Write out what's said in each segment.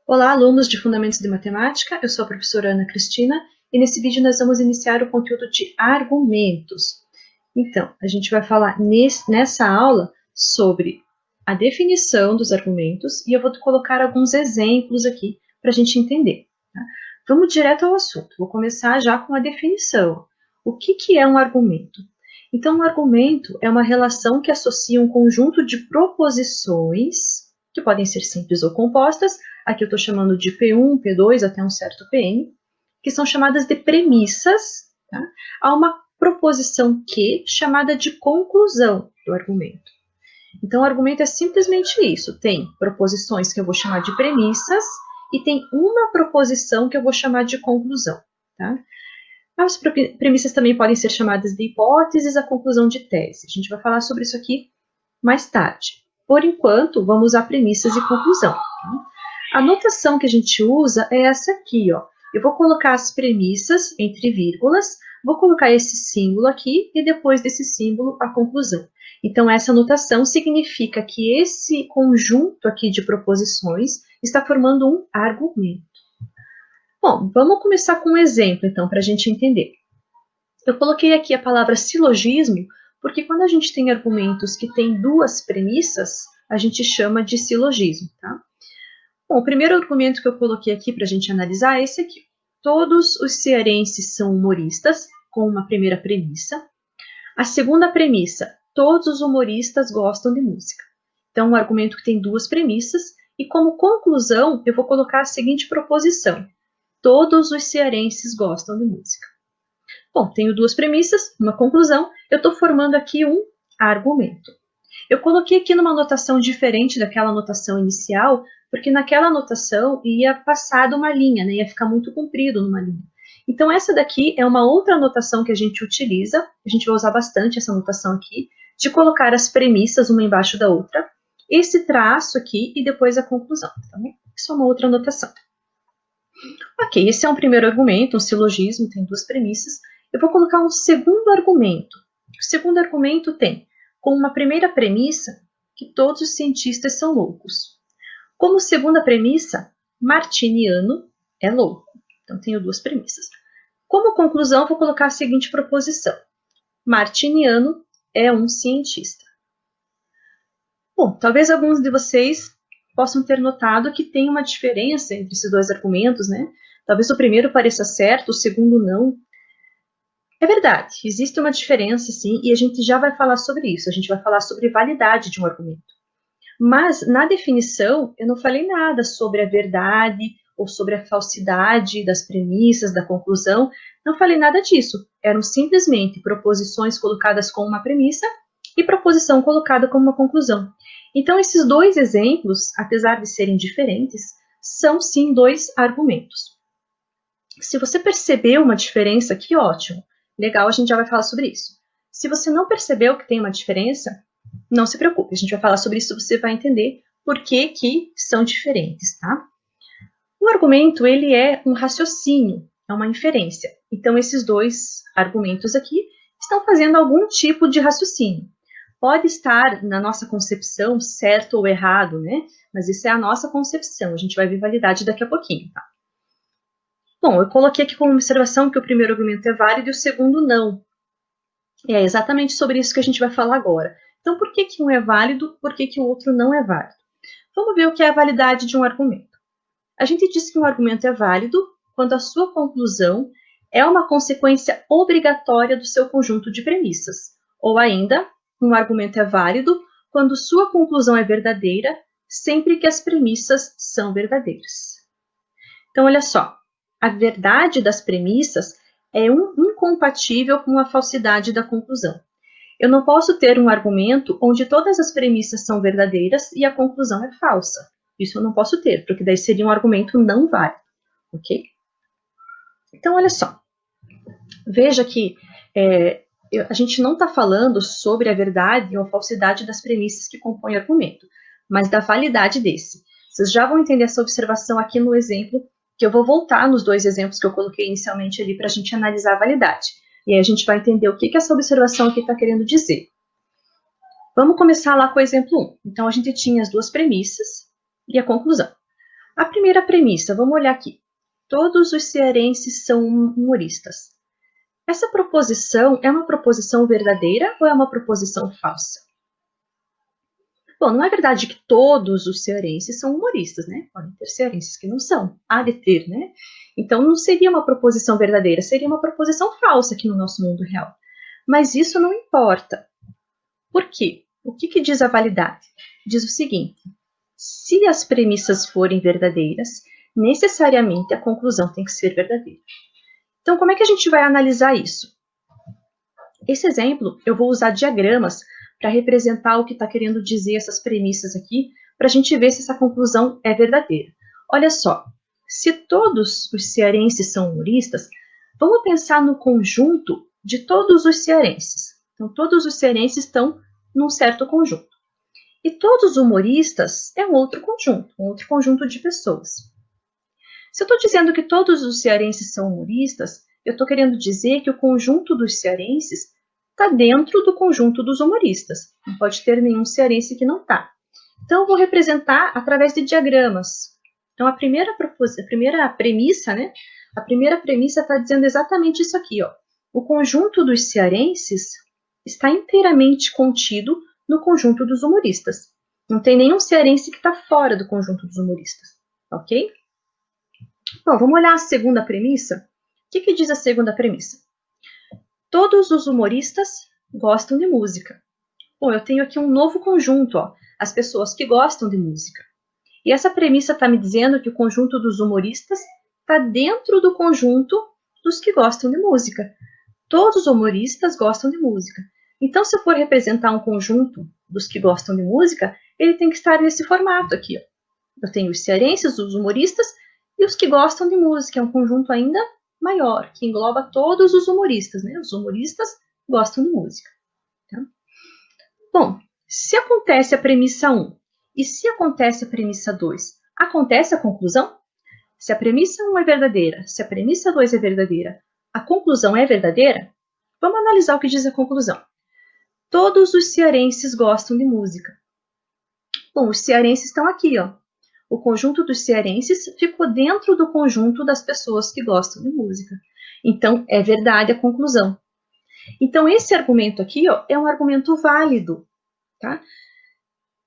Olá, alunos de Fundamentos de Matemática, eu sou a professora Ana Cristina e nesse vídeo nós vamos iniciar o conteúdo de argumentos. Então, a gente vai falar nessa aula sobre a definição dos argumentos e eu vou colocar alguns exemplos aqui para a gente entender. Tá? Vamos direto ao assunto, vou começar já com a definição. O que é um argumento? Então, um argumento é uma relação que associa um conjunto de proposições, que podem ser simples ou compostas, aqui eu estou chamando de P1, P2 até um certo Pn, que são chamadas de premissas, tá? A uma proposição Q chamada de conclusão do argumento. Então, o argumento é simplesmente isso, tem proposições que eu vou chamar de premissas e tem uma proposição que eu vou chamar de conclusão, tá? As premissas também podem ser chamadas de hipóteses, a conclusão de tese. A gente vai falar sobre isso aqui mais tarde. Por enquanto, vamos a premissas e conclusão. A notação que a gente usa é essa aqui, ó. Eu vou colocar as premissas entre vírgulas, vou colocar esse símbolo aqui e depois desse símbolo a conclusão. Então, essa notação significa que esse conjunto aqui de proposições está formando um argumento. Bom, vamos começar com um exemplo, então, para a gente entender. Eu coloquei aqui a palavra silogismo, porque quando a gente tem argumentos que têm duas premissas, a gente chama de silogismo, tá? Bom, o primeiro argumento que eu coloquei aqui para a gente analisar é esse aqui. Todos os cearenses são humoristas, com uma primeira premissa. A segunda premissa, todos os humoristas gostam de música. Então, um argumento que tem duas premissas, e como conclusão, eu vou colocar a seguinte proposição. Todos os cearenses gostam de música. Bom, tenho duas premissas, uma conclusão, eu estou formando aqui um argumento. Eu coloquei aqui numa notação diferente daquela notação inicial, porque naquela notação ia passar de uma linha, né? Ia ficar muito comprido numa linha. Então, essa daqui é uma outra notação que a gente utiliza, a gente vai usar bastante essa notação aqui, de colocar as premissas uma embaixo da outra, esse traço aqui e depois a conclusão. Então, isso é uma outra notação. Ok, esse é um primeiro argumento, um silogismo, tem duas premissas. Eu vou colocar um segundo argumento. O segundo argumento tem, como uma primeira premissa, que todos os cientistas são loucos. Como segunda premissa, Martiniano é louco. Então, tenho duas premissas. Como conclusão, vou colocar a seguinte proposição. Martiniano é um cientista. Bom, talvez alguns de vocês possam ter notado que tem uma diferença entre esses dois argumentos, né? Talvez o primeiro pareça certo, o segundo não. É verdade, existe uma diferença, sim, e a gente já vai falar sobre isso. A gente vai falar sobre validade de um argumento. Mas, na definição, eu não falei nada sobre a verdade ou sobre a falsidade das premissas, da conclusão. Não falei nada disso. Eram simplesmente proposições colocadas como uma premissa e proposição colocada como uma conclusão. Então, esses dois exemplos, apesar de serem diferentes, são sim dois argumentos. Se você percebeu uma diferença aqui, ótimo. Legal, a gente já vai falar sobre isso. Se você não percebeu que tem uma diferença, não se preocupe, a gente vai falar sobre isso, você vai entender por que são diferentes, tá? O argumento, ele é um raciocínio, é uma inferência. Então, esses dois argumentos aqui estão fazendo algum tipo de raciocínio. Pode estar na nossa concepção certo ou errado, né? Mas isso é a nossa concepção, a gente vai ver validade daqui a pouquinho, tá? Bom, eu coloquei aqui como observação que o primeiro argumento é válido e o segundo não. E é exatamente sobre isso que a gente vai falar agora. Então, por que um é válido, por que o outro não é válido? Vamos ver o que é a validade de um argumento. A gente diz que um argumento é válido quando a sua conclusão é uma consequência obrigatória do seu conjunto de premissas. Ou ainda, um argumento é válido quando sua conclusão é verdadeira, sempre que as premissas são verdadeiras. Então, olha só, a verdade das premissas é incompatível com a falsidade da conclusão. Eu não posso ter um argumento onde todas as premissas são verdadeiras e a conclusão é falsa. Isso eu não posso ter, porque daí seria um argumento não válido, ok? Então, olha só. Veja que a gente não está falando sobre a verdade ou a falsidade das premissas que compõem o argumento, mas da validade desse. Vocês já vão entender essa observação aqui no exemplo, que eu vou voltar nos dois exemplos que eu coloquei inicialmente ali para a gente analisar a validade. E aí a gente vai entender o que essa observação aqui está querendo dizer. Vamos começar lá com o exemplo 1. Então, a gente tinha as duas premissas e a conclusão. A primeira premissa, vamos olhar aqui. Todos os cearenses são humoristas. Essa proposição é uma proposição verdadeira ou é uma proposição falsa? Bom, não é verdade que todos os cearenses são humoristas, né? Podem ter cearenses que não são, há de ter, né? Então não seria uma proposição verdadeira, seria uma proposição falsa aqui no nosso mundo real. Mas isso não importa. Por quê? O que diz a validade? Diz o seguinte: se as premissas forem verdadeiras, necessariamente a conclusão tem que ser verdadeira. Então, como é que a gente vai analisar isso? Esse exemplo, eu vou usar diagramas para representar o que está querendo dizer essas premissas aqui, para a gente ver se essa conclusão é verdadeira. Olha só, se todos os cearenses são humoristas, vamos pensar no conjunto de todos os cearenses. Então, todos os cearenses estão num certo conjunto. E todos os humoristas é um outro conjunto de pessoas. Se eu estou dizendo que todos os cearenses são humoristas, eu estou querendo dizer que o conjunto dos cearenses está dentro do conjunto dos humoristas. Não pode ter nenhum cearense que não está. Então, eu vou representar através de diagramas. Então, a primeira premissa, né? A primeira premissa está dizendo exatamente isso aqui, ó. O conjunto dos cearenses está inteiramente contido no conjunto dos humoristas. Não tem nenhum cearense que está fora do conjunto dos humoristas, ok? Bom, vamos olhar a segunda premissa. O que diz a segunda premissa? Todos os humoristas gostam de música. Bom, eu tenho aqui um novo conjunto, ó, as pessoas que gostam de música. E essa premissa está me dizendo que o conjunto dos humoristas está dentro do conjunto dos que gostam de música. Todos os humoristas gostam de música. Então, se eu for representar um conjunto dos que gostam de música, ele tem que estar nesse formato aqui, ó. Eu tenho os cearenses, os humoristas, e os que gostam de música. É um conjunto ainda maior, que engloba todos os humoristas, né? Os humoristas gostam de música. Tá? Bom, se acontece a premissa 1 e se acontece a premissa 2, acontece a conclusão? Se a premissa 1 é verdadeira, se a premissa 2 é verdadeira, a conclusão é verdadeira? Vamos analisar o que diz a conclusão. Todos os cearenses gostam de música. Bom, os cearenses estão aqui, ó. O conjunto dos cearenses ficou dentro do conjunto das pessoas que gostam de música. Então, é verdade a conclusão. Então, esse argumento aqui, ó, é um argumento válido, tá?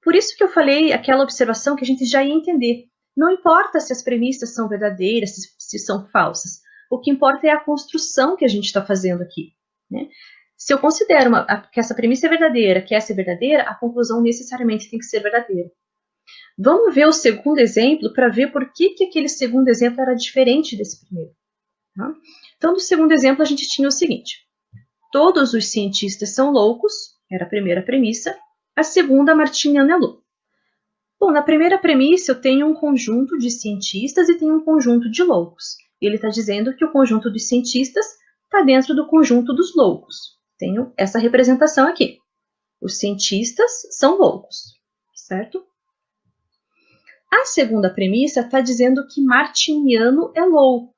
Por isso que eu falei aquela observação que a gente já ia entender. Não importa se as premissas são verdadeiras, se são falsas. O que importa é a construção que a gente está fazendo aqui, né? Se eu considero que essa premissa é verdadeira, que essa é verdadeira, a conclusão necessariamente tem que ser verdadeira. Vamos ver o segundo exemplo para ver por que aquele segundo exemplo era diferente desse primeiro. Tá? Então, no segundo exemplo, a gente tinha o seguinte: todos os cientistas são loucos, era a primeira premissa. A segunda, Martiniano é louco. Bom, na primeira premissa, eu tenho um conjunto de cientistas e tenho um conjunto de loucos. Ele está dizendo que o conjunto dos cientistas está dentro do conjunto dos loucos. Tenho essa representação aqui. Os cientistas são loucos, certo? A segunda premissa está dizendo que Martiniano é louco.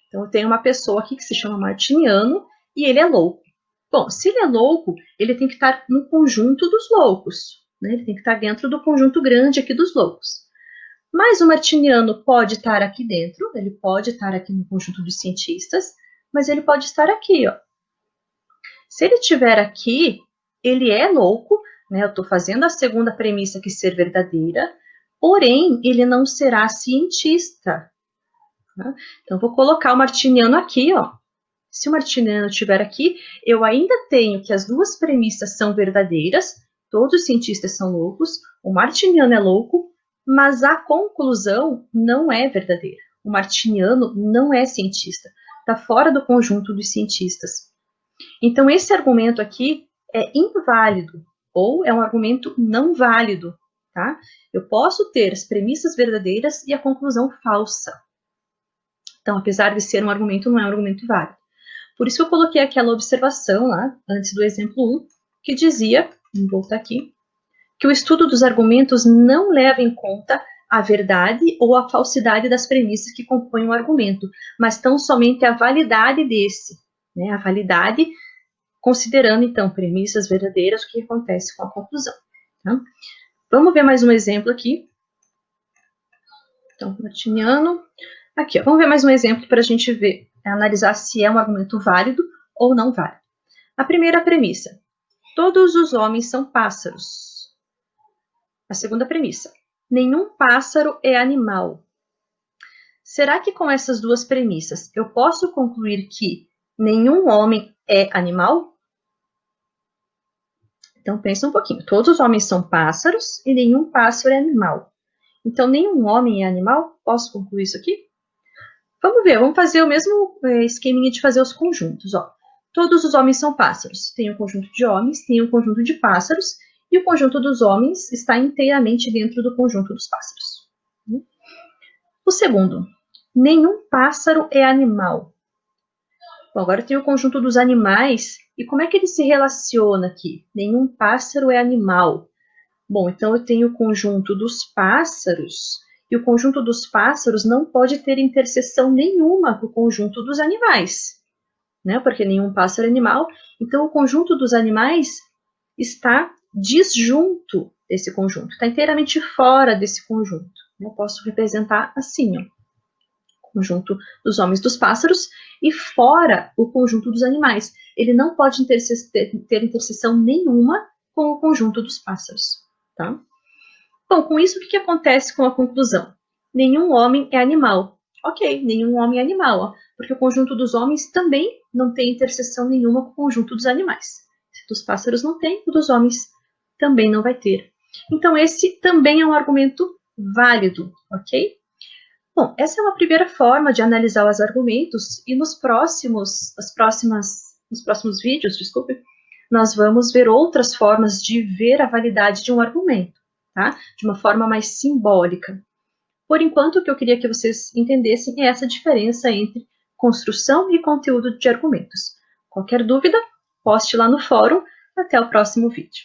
Então, eu tenho uma pessoa aqui que se chama Martiniano e ele é louco. Bom, se ele é louco, ele tem que estar no conjunto dos loucos, né? Ele tem que estar dentro do conjunto grande aqui dos loucos. Mas o Martiniano pode estar aqui dentro, ele pode estar aqui no conjunto dos cientistas, mas ele pode estar aqui, ó. Se ele estiver aqui, ele é louco, né? Eu estou fazendo a segunda premissa que ser verdadeira, porém, ele não será cientista. Tá? Então, vou colocar o Martiniano aqui, ó. Se o Martiniano estiver aqui, eu ainda tenho que as duas premissas são verdadeiras, todos os cientistas são loucos, o Martiniano é louco, mas a conclusão não é verdadeira. O Martiniano não é cientista, está fora do conjunto dos cientistas. Então, esse argumento aqui é inválido, ou é um argumento não válido, tá? Eu posso ter as premissas verdadeiras e a conclusão falsa. Então, apesar de ser um argumento, não é um argumento válido. Por isso eu coloquei aquela observação lá, antes do exemplo 1, que dizia, vou voltar aqui, que o estudo dos argumentos não leva em conta a verdade ou a falsidade das premissas que compõem o argumento, mas tão somente a validade desse, né? A validade, considerando, então, premissas verdadeiras, o que acontece com a conclusão. Tá? Vamos ver mais um exemplo aqui. Então, martiniano. Aqui, ó, vamos ver mais um exemplo para a gente ver, analisar se é um argumento válido ou não válido. A primeira premissa: todos os homens são pássaros. A segunda premissa: nenhum pássaro é animal. Será que com essas duas premissas eu posso concluir que nenhum homem é animal? Então pensa um pouquinho. Todos os homens são pássaros e nenhum pássaro é animal. Então nenhum homem é animal? Posso concluir isso aqui? Vamos ver, vamos fazer o mesmo esqueminha de fazer os conjuntos. Ó. Todos os homens são pássaros. Tem um conjunto de homens, tem um conjunto de pássaros, e o conjunto dos homens está inteiramente dentro do conjunto dos pássaros. O segundo, nenhum pássaro é animal. Bom, agora tem o conjunto dos animais, e como é que ele se relaciona aqui? Nenhum pássaro é animal. Bom, então eu tenho o conjunto dos pássaros, e o conjunto dos pássaros não pode ter interseção nenhuma com o conjunto dos animais, né? Porque nenhum pássaro é animal. Então, o conjunto dos animais está disjunto desse conjunto, está inteiramente fora desse conjunto. Eu posso representar assim, ó, o conjunto dos homens e dos pássaros e fora o conjunto dos animais. Ele não pode ter interseção nenhuma com o conjunto dos pássaros. Tá? Bom, com isso, o que acontece com a conclusão? Nenhum homem é animal. Ok, nenhum homem é animal, ó, porque o conjunto dos homens também não tem interseção nenhuma com o conjunto dos animais. Se dos pássaros não tem, o dos homens também não vai ter. Então, esse também é um argumento válido, ok? Bom, essa é uma primeira forma de analisar os argumentos e nos próximos vídeos, desculpe, nós vamos ver outras formas de ver a validade de um argumento, tá? De uma forma mais simbólica. Por enquanto, o que eu queria que vocês entendessem é essa diferença entre construção e conteúdo de argumentos. Qualquer dúvida, poste lá no fórum. Até o próximo vídeo.